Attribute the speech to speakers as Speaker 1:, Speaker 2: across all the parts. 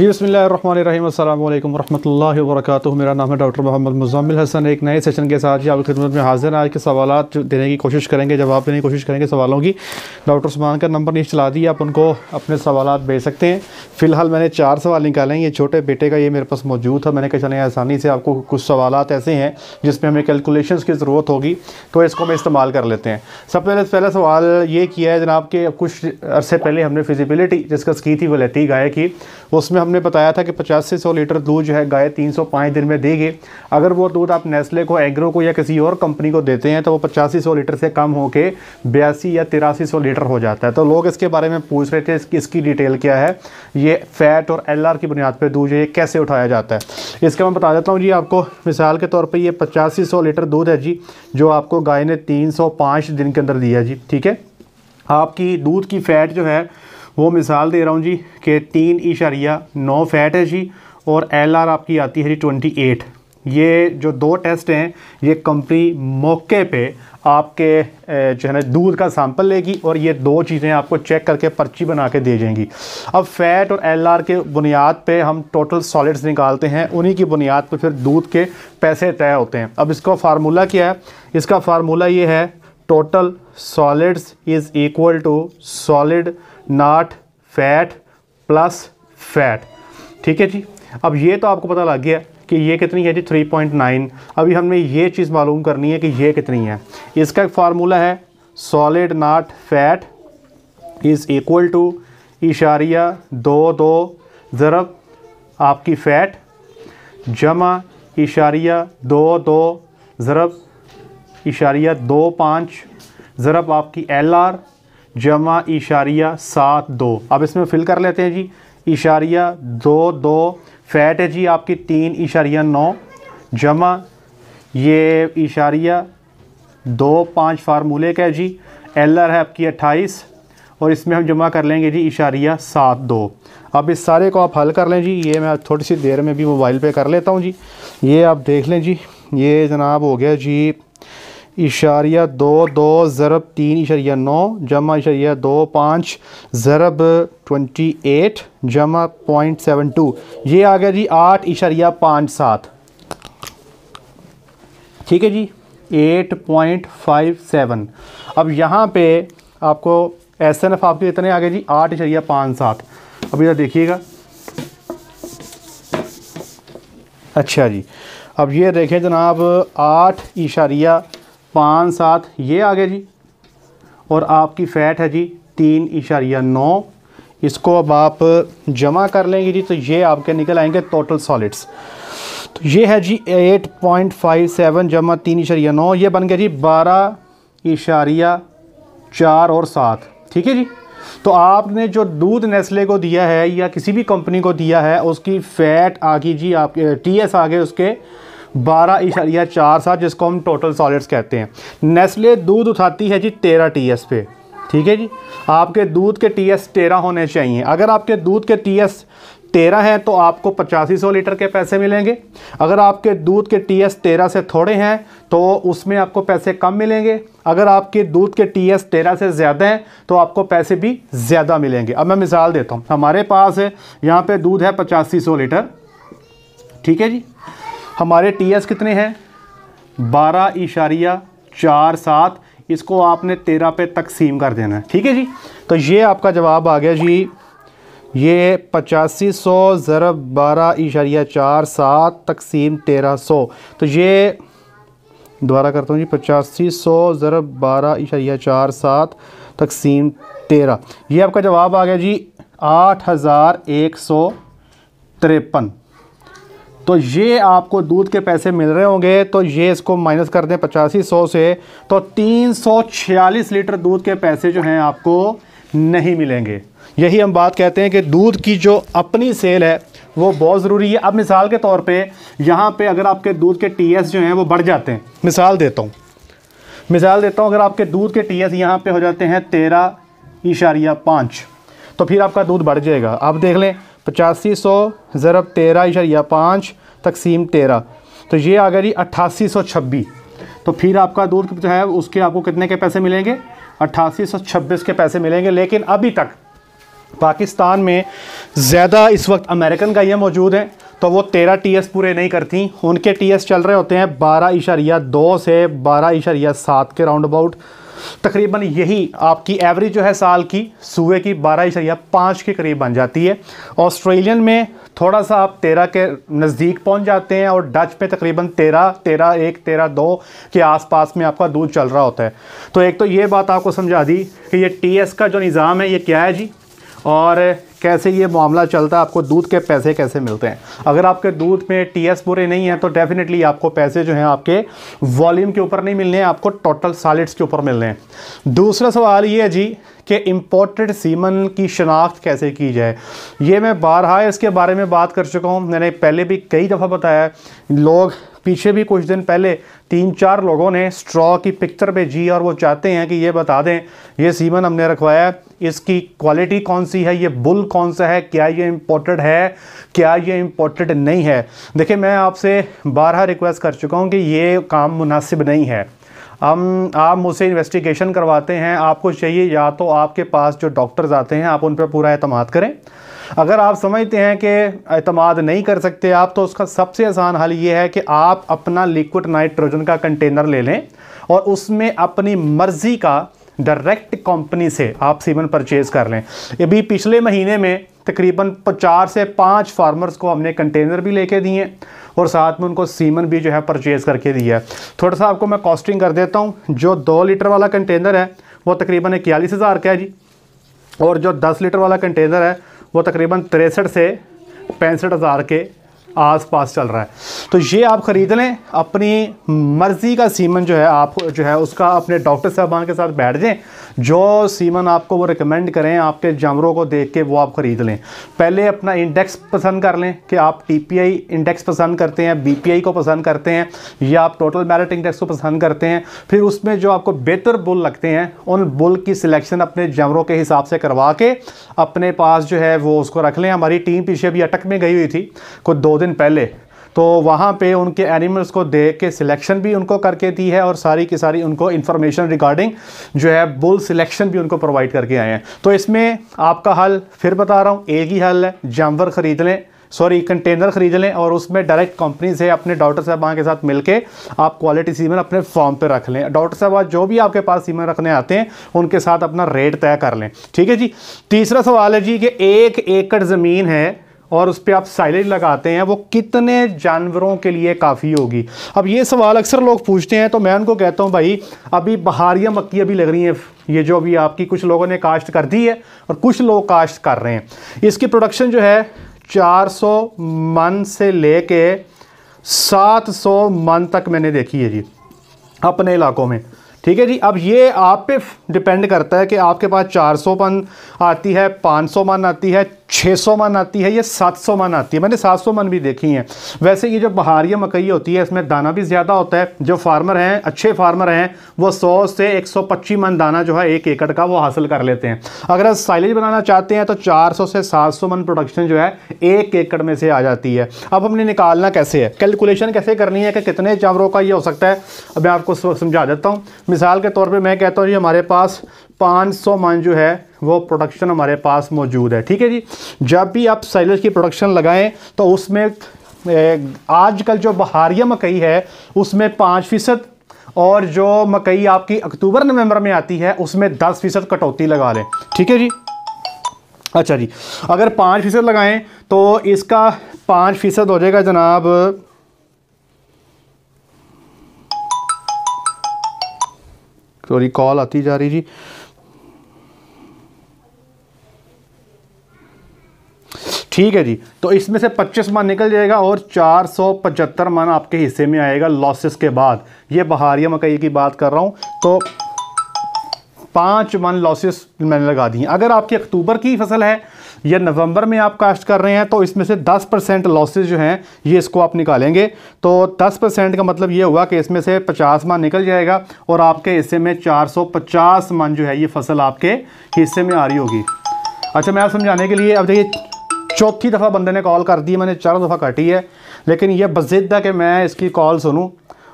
Speaker 1: जी बिस्मिल्लाहिर्रहमानिर्रहीम अस्सलाम वालेकुम रहमतुल्लाहि व बरकातुहू। मेरा नाम है डॉक्टर मोहम्मद मुज़म्मिल हसन। एक नए सेशन के साथ जी आपकी खिदमत में हाजिर हैं। आज के सवालात देने की कोशिश करेंगे, जवाब देने की कोशिश करेंगे सवालों की। डॉक्टर उस्मान का नंबर नीचे चला दिया, आप उनको अपने सवालात भेज सकते हैं। फ़िलहाल मैंने 4 सवाल निकाले हैं। ये छोटे बेटे का ये मेरे पास मौजूद था, मैंने कहा चलें आसानी से आपको कुछ सवालात ऐसे हैं जिसमें हमें कैलकुलेशंस की ज़रूरत होगी, तो इसको हम इस्तेमाल कर लेते हैं। सबसे पहला सवाल ये किया है जनाब के कुछ अरसे पहले हमने फिजिबिलिटी डिस्कस की थी वलैती गाय की। उसमें हमने बताया था कि 50 से 100 लीटर दूध जो है गाय 305 दिन में देगी। अगर वो दूध आप नेस्ले को, एग्रो को या किसी और कंपनी को देते हैं तो वो 50 से 100 लीटर से कम होके 82 या 8300 लीटर हो जाता है। तो लोग इसके बारे में पूछ रहे थे इसकी डिटेल क्या है, ये फ़ैट और एलआर की बुनियाद पर दूध ये कैसे उठाया जाता है। इसका मैं बता देता हूँ जी आपको। मिसाल के तौर पर ये 50 से 100 लीटर दूध है जी, जो आपको गाय ने 305 दिन के अंदर दिया जी, ठीक है। आपकी दूध की फ़ैट जो है वो मिसाल दे रहा हूँ जी कि 3.9 फ़ैट है जी, और एलआर आपकी आती है जी 28। ये जो 2 टेस्ट हैं ये कंपनी मौके पे आपके जो है ना दूध का सैंपल लेगी और ये 2 चीज़ें आपको चेक करके पर्ची बना के दे जाएंगी। अब फ़ैट और एलआर के बुनियाद पे हम टोटल सॉलिड्स निकालते हैं, उन्हीं की बुनियाद पे फिर दूध के पैसे तय होते हैं। अब इसका फार्मूला क्या है? इसका फार्मूला ये है, total solids is equal to solid not fat plus fat, ठीक है जी। अब ये तो आपको पता लग गया कि ये कितनी है जी 3.9। अभी हमने ये चीज़ मालूम करनी है कि ये कितनी है। इसका फार्मूला है solid not fat is equal to इशारिया 22 ज़रब आपकी फ़ैट जमा इशारिया 22 ज़रब इशारिया 25 ज़रब आपकी एलआर जमा इशारिया 72। अब इसमें फिल कर लेते हैं जी। इशारिया 22 फ़ैट है जी आपकी 3.9 जमा ये इशारिया 25 फार्मूले का है जी, एलआर है आपकी 28 और इसमें हम जमा कर लेंगे जी इशारिया 72। अब इस सारे को आप हल कर लें जी। ये मैं थोड़ी सी देर में भी मोबाइल पे कर लेता हूँ जी। ये आप देख लें जी, ये जनाब हो गया जी इशारिया 22 ज़रब 3.9 जमा इशारिया 25 ज़रब 28 जमा 0.72, ये आ गया जी 8.57, ठीक है जी 8.57। अब यहाँ पे आपको एसएनएफ आपके इतने आ गए जी 8.57। अब इधर देखिएगा, अच्छा जी। अब ये देखें जनाब 8.57 ये आ गया जी, और आपकी फ़ैट है जी 3.9। इसको अब आप जमा कर लेंगे जी तो ये आपके निकल आएंगे टोटल सॉलिड्स। तो ये है जी 8.57 जमा 3.9, ये बन गया जी 12.4 और 7, ठीक है जी। तो आपने जो दूध नेस्ले को दिया है या किसी भी कंपनी को दिया है उसकी फ़ैट आ गई जी आपके टीएस आ गए उसके 12.47, जिसको हम टोटल सॉलिड्स कहते हैं। नेस्ले दूध उठाती है जी 13 टीएस पे, ठीक है जी। आपके दूध के टीएस 13 होने चाहिए। अगर आपके दूध के टीएस 13 हैं तो आपको 8500 लीटर के पैसे मिलेंगे। अगर आपके दूध के टीएस 13 से थोड़े हैं तो उसमें आपको पैसे कम मिलेंगे। अगर आपके दूध के टीएस 13 से ज़्यादा हैं तो आपको पैसे भी ज़्यादा मिलेंगे। अब मैं मिसाल देता हूँ। हमारे पास यहाँ पे दूध है 8500 लीटर, ठीक है जी। हमारे टीएस कितने हैं 12.47। इसको आपने 13 पे तकसीम कर देना है, ठीक है जी। तो ये आपका जवाब आ गया जी, ये 8500 ज़रब 12.47 तकसीम 1300। तो ये दोबारा करता हूँ जी, 8500 ज़रब 12.47 तकसीम 13, ये आपका जवाब आ गया जी 8153। तो ये आपको दूध के पैसे मिल रहे होंगे। तो ये इसको माइनस कर दें 8500 से, तो 346 लीटर दूध के पैसे जो हैं आपको नहीं मिलेंगे। यही हम बात कहते हैं कि दूध की जो अपनी सेल है वो बहुत ज़रूरी है। अब मिसाल के तौर पे यहाँ पे अगर आपके दूध के टीएस जो हैं वो बढ़ जाते हैं, मिसाल देता हूँ अगर आपके दूध के टीएस यहाँ पे हो जाते हैं 13.5, तो फिर आपका दूध बढ़ जाएगा। आप देख लें 8500 ज़रब 13.5 तकसीम 13, तो ये आ गया जी 8826। तो फिर आपका दूध जो है उसके आपको कितने के पैसे मिलेंगे 8826 के पैसे मिलेंगे। लेकिन अभी तक पाकिस्तान में ज़्यादा इस वक्त अमेरिकन गायें मौजूद हैं, तो वो 13 TS पूरे नहीं करती। उनके TS चल रहे होते हैं 12.2 से 12.7 के राउंड अबाउट। तकरीबन यही आपकी एवरेज जो है साल की सूए की 12.5 के करीब बन जाती है। ऑस्ट्रेलियन में थोड़ा सा आप 13 के नज़दीक पहुंच जाते हैं, और डच में तकरीबन 13.1 13.2 के आसपास में आपका दूध चल रहा होता है। तो एक तो ये बात आपको समझा दी कि ये TS का जो निज़ाम है ये क्या है जी, और कैसे ये मामला चलता है, आपको दूध के पैसे कैसे मिलते हैं। अगर आपके दूध में TS पूरे नहीं हैं तो डेफिनेटली आपको पैसे जो हैं आपके वॉल्यूम के ऊपर नहीं मिलने हैं, आपको टोटल सॉलिड्स के ऊपर मिलने हैं। दूसरा सवाल ये है जी कि इंपोर्टेड सीमन की शनाख्त कैसे की जाए। ये मैं बारहा इसके बारे में बात कर चुका हूँ, मैंने पहले भी कई दफ़ा बताया। लोग पीछे भी कुछ दिन पहले 3-4 लोगों ने स्ट्रॉ की पिक्चर भेजी और वो चाहते हैं कि ये बता दें ये सीमन हमने रखवाया है, इसकी क्वालिटी कौन सी है, ये बुल कौन सा है, क्या ये इंपोर्टेड है, क्या ये इंपोर्टेड नहीं है। देखिए मैं आपसे बारहा रिक्वेस्ट कर चुका हूँ कि ये काम मुनासिब नहीं है। आप मुझसे इन्वेस्टिगेशन करवाते हैं, आपको चाहिए या तो आपके पास जो डॉक्टर्स आते हैं आप उन पर पूरा एतमाद करें। अगर आप समझते हैं कि एतमाद नहीं कर सकते आप, तो उसका सबसे आसान हल ये है कि आप अपना लिक्विड नाइट्रोजन का कंटेनर ले लें और उसमें अपनी मर्ज़ी का डायरेक्ट कंपनी से आप सीमन परचेज कर लें। अभी पिछले महीने में तकरीबन 4 से 5 फार्मर्स को हमने कंटेनर भी लेके दिए और साथ में उनको सीमन भी जो है परचेज़ करके दिया है। थोड़ा सा आपको मैं कॉस्टिंग कर देता हूँ। जो 2 लीटर वाला कंटेनर है वो तकरीबन 41,000 का है जी, और जो 10 लीटर वाला कंटेनर है वो तकरीबन 63 से 65,000 के आसपास चल रहा है। तो ये आप ख़रीद लें, अपनी मर्ज़ी का सीमन जो है आप जो है उसका अपने डॉक्टर साहबान के साथ बैठ जाएं, जो सीमन आपको वो रिकमेंड करें आपके जानवरों को देख के वो आप ख़रीद लें। पहले अपना इंडेक्स पसंद कर लें कि आप TPI इंडेक्स पसंद करते हैं, BPI को पसंद करते हैं, या आप टोटल मेरिट इंडेक्स को पसंद करते हैं। फिर उसमें जो आपको बेहतर बुल लगते हैं उन बुल की सिलेक्शन अपने जानवरों के हिसाब से करवा के अपने पास जो है वो उसको रख लें। हमारी टीम पीछे भी अटक में गई हुई थी कुछ 2 दिन पहले, तो वहाँ पे उनके एनिमल्स को देख के सिलेक्शन भी उनको करके दी है और सारी की सारी उनको इन्फॉर्मेशन रिगार्डिंग जो है बुल सिलेक्शन भी उनको प्रोवाइड करके आए हैं। तो इसमें आपका हल फिर बता रहा हूँ, एक ही हल है, जानवर ख़रीद लें, कंटेनर ख़रीद लें और उसमें डायरेक्ट कंपनी से अपने डॉक्टर साहबान के साथ मिलके आप क्वालिटी सीमन अपने फॉर्म पे रख लें। डॉक्टर साहब जो भी आपके पास सीमन रखने आते हैं उनके साथ अपना रेट तय कर लें। ठीक है जी। तीसरा सवाल है जी कि 1 एकड़ ज़मीन है और उस पर आप साइलेज लगाते हैं, वो कितने जानवरों के लिए काफ़ी होगी। अब ये सवाल अक्सर लोग पूछते हैं, तो मैं उनको कहता हूँ भाई अभी बहारिया मक्की अभी लग रही है, ये जो अभी आपकी कुछ लोगों ने काश्त कर दी है और कुछ लोग काश्त कर रहे हैं। इसकी प्रोडक्शन जो है 400 मन से लेके 700 मन तक मैंने देखी है जी अपने इलाकों में। ठीक है जी। अब ये आप पे डिपेंड करता है कि आपके पास 400 मन आती है, 500 मन आती है, 600 मन आती है, ये 700 मन आती है। मैंने 700 मन भी देखी हैं। वैसे ये जो बहारिया मकई होती है इसमें दाना भी ज़्यादा होता है। जो फार्मर हैं, अच्छे फार्मर हैं, वो 100 से 125 मन दाना जो है 1 एकड़ का वो हासिल कर लेते हैं। अगर आप साइलेज बनाना चाहते हैं तो 400 से 700 मन प्रोडक्शन जो है 1 एकड़ में से आ जाती है। अब हमने निकालना कैसे है, कैलकुलेशन कैसे करनी है कि कितने जानवरों का ये हो सकता है, अब मैं आपको समझा देता हूँ। मिसाल के तौर पर मैं कहता हूँ जी हमारे पास 500 मन जो है वो प्रोडक्शन हमारे पास मौजूद है। ठीक है जी। जब भी आप साइलेज की प्रोडक्शन लगाएं तो उसमें आजकल जो बहारिया मकई है उसमें 5% और जो मकई आपकी अक्टूबर नवंबर में आती है उसमें 10% कटौती लगा लें। ठीक है जी। अच्छा जी, अगर 5% लगाएं तो इसका 5% हो जाएगा जनाब, सॉरी कॉल आती जा रही जी। ठीक है जी। तो इसमें से 25 मन निकल जाएगा और 475 मन आपके हिस्से में आएगा लॉसेस के बाद। ये बहारिया मकई की बात कर रहा हूँ। तो 5 मन लॉसेस मैंने लगा दिए। अगर आपकी अक्टूबर की फसल है या नवंबर में आप काश्त कर रहे हैं तो इसमें से 10% लॉसेस जो हैं ये इसको आप निकालेंगे। तो 10% का मतलब ये हुआ कि इसमें से 50 मन निकल जाएगा और आपके हिस्से में 450 मन जो है ये फसल आपके हिस्से में आ रही होगी। अच्छा, मैं आप समझाने के लिए, अब देखिए चौथी दफ़ा बंदे ने कॉल कर दी, मैंने 4 दफ़ा काटी है, लेकिन ये बज़िद्द है कि मैं इसकी कॉल सुनूं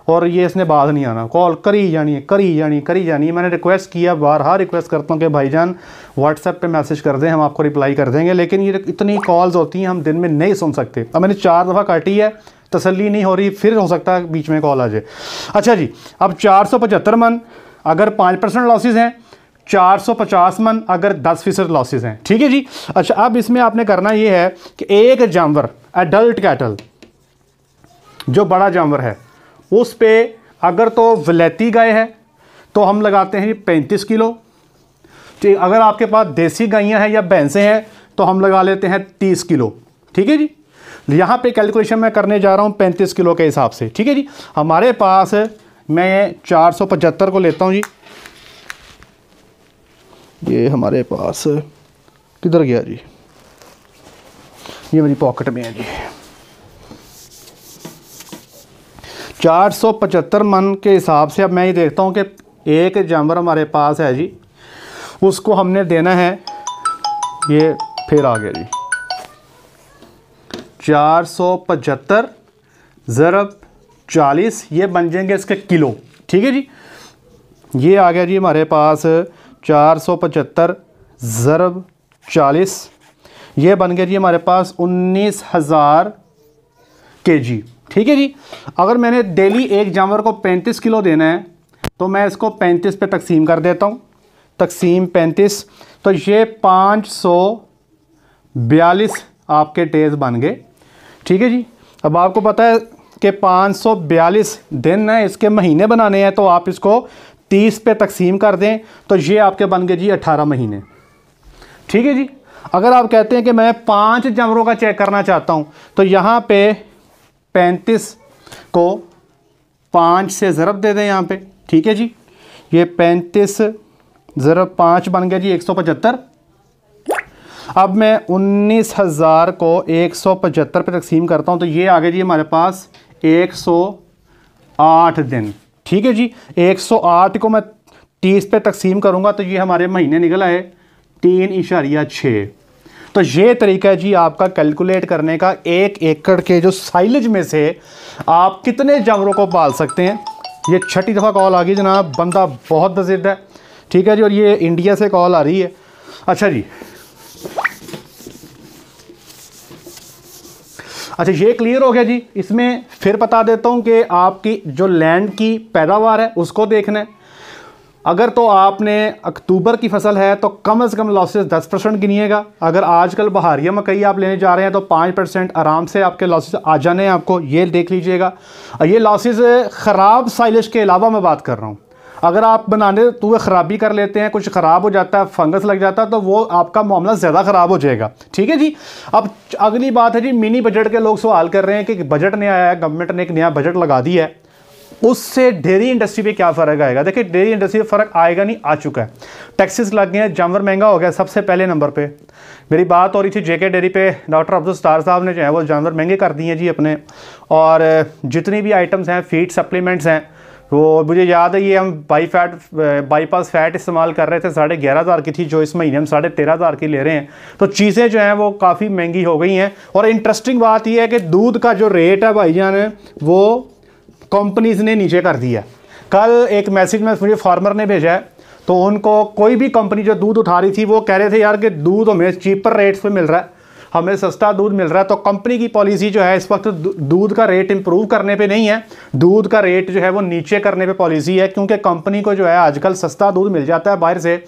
Speaker 1: और ये इसने बात नहीं आना, कॉल करी जानी है, करी जानी, करी जानी है। मैंने रिक्वेस्ट किया, बारहा रिक्वेस्ट करता हूँ कि भाईजान व्हाट्सएप पे मैसेज कर दें, हम आपको रिप्लाई कर देंगे, लेकिन ये इतनी कॉल्स होती हैं हम दिन में नहीं सुन सकते। अब मैंने 4 दफ़ा काटी है, तसल्ली नहीं हो रही, फिर हो सकता है बीच में कॉल आ जाए। अच्छा जी, अब 475 मन अगर 5% लॉसेज हैं, 450 मन अगर 10% लॉसेज हैं, ठीक है जी। अच्छा, अब इसमें आपने करना ये है कि एक जानवर एडल्ट कैटल जो बड़ा जानवर है उस पे अगर तो वलैती गाय है तो हम लगाते हैं 35 किलो, ठीक। अगर आपके पास देसी गायें हैं या भैंसें हैं तो हम लगा लेते हैं 30 किलो, ठीक है जी। यहाँ पे कैलकुलेशन मैं करने जा रहा हूँ 35 किलो के हिसाब से, ठीक है जी। हमारे पास मैं 475 को लेता हूँ जी, ये हमारे पास किधर गया जी, ये मेरी पॉकेट में है जी। 475 मन के हिसाब से अब मैं ये देखता हूँ कि एक जानवर हमारे पास है जी, उसको हमने देना है, ये फिर आ गया जी 475 ज़रब 40, ये बन जाएंगे इसके किलो, ठीक है जी। ये आ गया जी हमारे पास 475 ज़रब 40, ये बन गया जी हमारे पास 19,000 kg, ठीक है जी। अगर मैंने डेली एक जानवर को 35 किलो देना है तो मैं इसको 35 पे तकसीम कर देता हूँ, तकसीम 35, तो ये 542 आपके डेज बन गए, ठीक है जी। अब आपको पता है कि 542 दिन है, इसके महीने बनाने हैं, तो आप इसको 30 पे तकसीम कर दें तो ये आपके बन गए जी 18 महीने, ठीक है जी। अगर आप कहते हैं कि मैं 5 जानवरों का चेक करना चाहता हूँ तो यहाँ पे 35 को 5 से ज़रब दे दें यहाँ पे, ठीक है जी। ये 35 ज़रब 5 बन गया जी 175। अब मैं 19,000 को 175 पे तकसीम करता हूँ तो ये आ गया जी हमारे पास 108 दिन, ठीक है जी। 108 को मैं 30 पे तकसीम करूँगा तो ये हमारे महीने निकला है 3.6। तो ये तरीका है जी आपका कैलकुलेट करने का, 1 एकड़ के जो साइलेज में से आप कितने जानवरों को पाल सकते हैं। ये 6ठी दफ़ा कॉल आ गई जनाब, बंदा बहुत बज़िद्द है, ठीक है जी, और ये इंडिया से कॉल आ रही है। अच्छा जी, अच्छा ये क्लियर हो गया जी। इसमें फिर बता देता हूँ कि आपकी जो लैंड की पैदावार है उसको देखना है। अगर तो आपने अक्टूबर की फसल है तो कम से कम लॉसेस 10% गिनिएगा। अगर आजकल बहारिया मकई आप लेने जा रहे हैं तो 5% आराम से आपके लॉसेस आ जाने हैं आपको, ये देख लीजिएगा। ये लॉसेस ख़राब साइलेज के अलावा मैं बात कर रहा हूँ। अगर आप बनाने तो वे ख़राबी कर लेते हैं, कुछ ख़राब हो जाता है, फंगस लग जाता है, तो वो आपका मामला ज़्यादा ख़राब हो जाएगा, ठीक है जी। अब अगली बात है जी, मिनी बजट के लोग सवाल कर रहे हैं कि बजट नहीं आया है, गवर्नमेंट ने एक नया बजट लगा दिया है, उससे डेयरी इंडस्ट्री पे क्या फ़र्क आएगा। देखिए डेयरी इंडस्ट्री पे फ़र्क आएगा नहीं, आ चुका है। टैक्सेस लग गए हैं, जानवर महंगा हो गया सबसे पहले नंबर पे। मेरी बात हो रही थी जेके डेयरी पे, डॉक्टर अब्दुल सत्तार साहब ने जो है वो जानवर महंगे कर दिए जी अपने, और जितनी भी आइटम्स हैं, फीड सप्लीमेंट्स हैं, वो मुझे याद है ये हम बाईपास फैट इस्तेमाल कर रहे थे, 11,500 की थी, जो इस महीने हम 13,500 की ले रहे हैं। तो चीज़ें जो हैं वो काफ़ी महंगी हो गई हैं। और इंटरेस्टिंग बात यह है कि दूध का जो रेट है भाईजान वो कंपनीज ने नीचे कर दिया। कल एक मैसेज में मुझे फार्मर ने भेजा है, तो उनको कोई भी कंपनी जो दूध उठा रही थी वो कह रहे थे यार कि दूध हमें चीपर रेट्स पे मिल रहा है, हमें सस्ता दूध मिल रहा है। तो कंपनी की पॉलिसी जो है इस वक्त दूध का रेट इंप्रूव करने पे नहीं है, दूध का रेट जो है वो नीचे करने पे पॉलिसी है, क्योंकि कंपनी को जो है आजकल सस्ता दूध मिल जाता है बाहर से।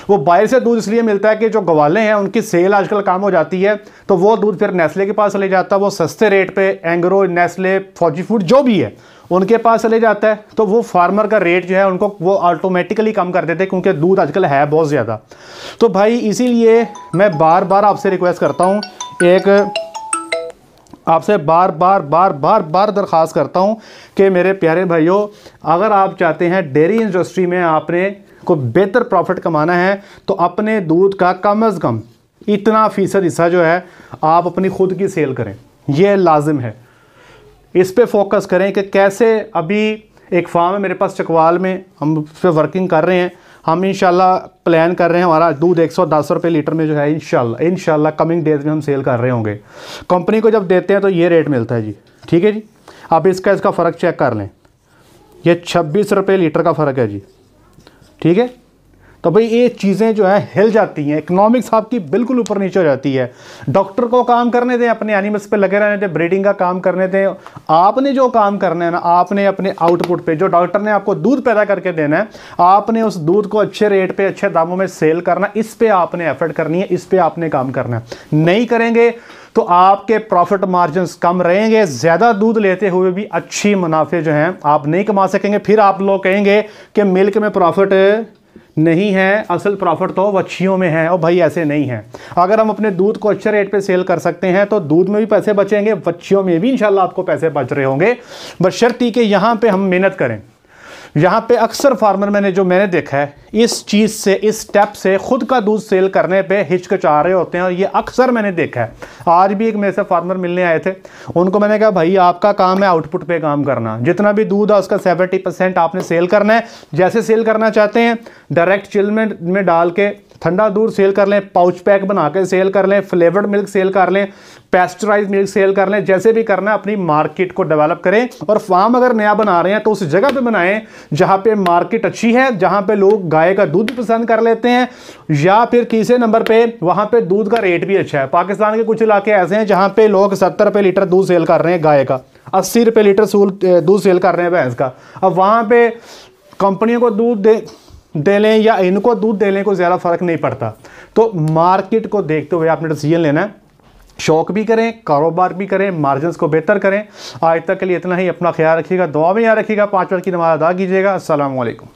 Speaker 1: वो बाहर से दूध इसलिए मिलता है कि जो गवाले हैं उनकी सेल आजकल कम हो जाती है, तो वो दूध फिर नेस्ले के पास चले जाता है, वो सस्ते रेट पे एंग्रो, नेस्ले, फौजी फूड जो भी है उनके पास चले जाता है। तो वो फार्मर का रेट जो है उनको वो ऑटोमेटिकली कम कर देते हैं, क्योंकि दूध आजकल है बहुत ज़्यादा। तो भाई इसीलिए मैं बार बार आपसे रिक्वेस्ट करता हूँ, एक आपसे बार बार दरख्वास्त करता हूँ कि मेरे प्यारे भाइयों, अगर आप चाहते हैं डेयरी इंडस्ट्री में आपने को बेहतर प्रॉफिट कमाना है तो अपने दूध का कम से कम इतना फीसद हिस्सा जो है आप अपनी खुद की सेल करें, यह लाजिम है। इस पे फोकस करें कि कैसे, अभी एक फार्म है मेरे पास चकवाल में, हम उस पर वर्किंग कर रहे हैं, हम इंशाल्लाह प्लान कर रहे हैं, हमारा दूध 110 रुपये लीटर में जो है इंशाल्लाह कमिंग डेज में हम सेल कर रहे होंगे। कंपनी को जब देते हैं तो ये रेट मिलता है जी, ठीक है जी। आप इसका फ़र्क चेक कर लें। ये 26 रुपये लीटर का फ़र्क है जी, ठीक है। तो भाई ये चीज़ें जो है हिल जाती हैं, इकोनॉमिक्स आपकी बिल्कुल ऊपर नीचे हो जाती है। डॉक्टर को काम करने दें, अपने एनिमल्स पे लगे रहने दें, ब्रीडिंग का काम करने दें। आपने जो काम करना है ना, आपने अपने आउटपुट पे, जो डॉक्टर ने आपको दूध पैदा करके देना है, आपने उस दूध को अच्छे रेट पे अच्छे दामों में सेल करना, इस पर आपने एफर्ट करनी है, इस पर आपने काम करना है। नहीं करेंगे तो आपके प्रॉफिट मार्जिन कम रहेंगे, ज़्यादा दूध लेते हुए भी अच्छी मुनाफे जो हैं आप नहीं कमा सकेंगे। फिर आप लोग कहेंगे कि मिल्क में प्रॉफिट नहीं है, असल प्रॉफिट तो वच्छियों में है। और भाई ऐसे नहीं है। अगर हम अपने दूध को अच्छे रेट पे सेल कर सकते हैं तो दूध में भी पैसे बचेंगे, वच्छियों में भी इंशाल्लाह आपको पैसे बच रहे होंगे, बशर्ते कि यहाँ पे हम मेहनत करें। यहाँ पे अक्सर फार्मर मैंने देखा है इस चीज़ से, इस स्टेप से खुद का दूध सेल करने पे हिचकिचा रहे होते हैं, और ये अक्सर मैंने देखा है। आज भी एक मेरे से फार्मर मिलने आए थे, उनको मैंने कहा भाई आपका काम है आउटपुट पे काम करना, जितना भी दूध है उसका 70% आपने सेल करना है। जैसे सेल करना चाहते हैं डायरेक्ट चिल में डाल के ठंडा दूध सेल कर लें, पाउच पैक बना के सेल कर लें, फ्लेवर्ड मिल्क सेल कर लें, पेस्चराइज मिल्क सेल कर लें, जैसे भी करना है अपनी मार्केट को डेवलप करें। और फार्म अगर नया बना रहे हैं तो उस जगह पे बनाएं जहां पे मार्केट अच्छी है, जहां पे लोग गाय का दूध पसंद कर लेते हैं, या फिर तीसरे नंबर पे वहां पे दूध का रेट भी अच्छा है। पाकिस्तान के कुछ इलाके ऐसे हैं जहां पे लोग 70 रुपये लीटर दूध सेल कर रहे हैं गाय का, 80 रुपये लीटर दूध सेल कर रहे हैं भैंस का। अब वहां पे कंपनियों को दूध दे लें या इनको दूध दे लें, को ज़्यादा फर्क नहीं पड़ता। तो मार्केट को देखते हुए आपने डिसीजन लेना है, शौक भी करें, कारोबार भी करें, मार्जिन्स को बेहतर करें। आज तक के लिए इतना ही, अपना ख्याल रखिएगा, दुआ में याद रखिएगा, 5 वक्त की नमाज़ अदा कीजिएगा। अस्सलाम वालेकुम।